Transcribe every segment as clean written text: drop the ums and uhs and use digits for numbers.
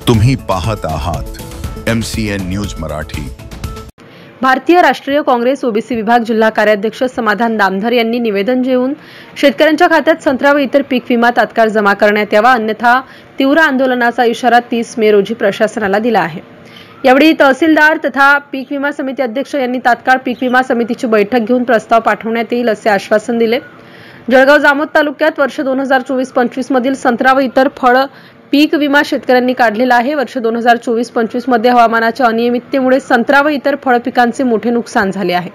तुम्ही पाहत आहात MCN न्यूज मराठी। भारतीय राष्ट्रीय काँग्रेस ओबीसी विभाग जिल्हा कार्याध्यक्ष समाधान दामधर यांनी निवेदन देऊन शेतकऱ्यांच्या खात्यात संत्रा व इतर पीक विमा तात्काळ जमा करण्यात यावा, अन्यथा तीव्र आंदोलनाचा इशारा 30 मे रोजी प्रशासनाला दिला आहे। यावेळी तहसीलदार तथा पीक विमा समिती अध्यक्ष यांनी तात्काळ पीक विमा समितीची बैठक घेऊन प्रस्ताव पाठवण्यात येईल असे आश्वासन दिले। जळगाव जामोद तालुक्यात वर्ष 2024-25 मधील संत्रा व इतर फळ पीक विमा शेतकऱ्यांनी काढलेला आहे। वर्ष 2024-25 मध्ये हवामानाच्या अनियमिततेमुळे संत्रा व इतर फळ पिकांचे मोठे नुकसान झाले आहे।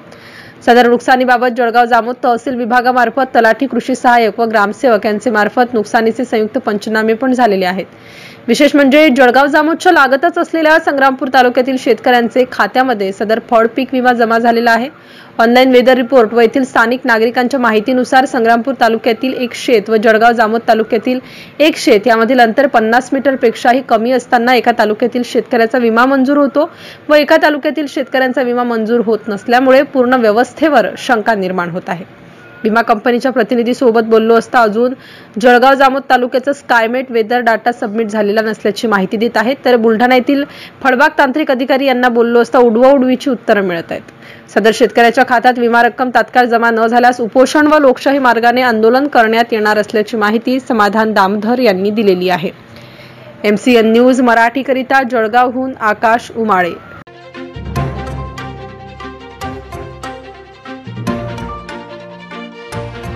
सदर नुकसानीबाबत जळगाव जामोद तहसील विभागामार्फत तलाठी, कृषी सहाय्यक व ग्रामसेवक यांचे मार्फत नुकसानीचे संयुक्त पंचनामे पण झालेले आहेत। विशेष म्हणजे जळगाव जामोदच्या लागतच असलेल्या संग्रामपूर तालुक्यातील शेतकऱ्यांचे खात्यामध्ये सदर फळ पीक विमा जमा झालेला आहे। ऑनलाईन वेदर रिपोर्ट व येथील स्थानिक नागरिकांच्या माहितीनुसार संग्रामपूर तालुक्यातील एक शेत व जळगाव जामोद तालुक्यातील एक शेत यामधील अंतर 50 मीटरपेक्षाही कमी असताना एका तालुक्यातील शेतकऱ्याचा विमा मंजूर होतो व एका तालुक्यातील शेतकऱ्यांचा विमा मंजूर होत नसल्यामुळे पूर्ण व्यवस्थेवर शंका निर्माण होत आहे। विमा कंपनीच्या प्रतिनिधीसोबत बोललो असता अजून जळगाव जामोद तालुक्याचा स्कायमेट वेदर डाटा सबमिट झालेला नसल्याची माहिती देत आहेत, तर बुलढाणा येथील फळबाग तांत्रिक अधिकारी यांना बोललो असता उडवाउडवीची उत्तरं मिळत आहेत। सदर शेतकऱ्याच्या खात्यात विमा रक्कम तात्काळ जमा न झाल्यास उपोषण व लोकशाही मार्गाने आंदोलन करण्यात येणार असल्याची माहिती समाधान दामधर यांनी दिलेली आहे। MCN न्यूज मराठी करिता जळगावहून आकाश उमाळे।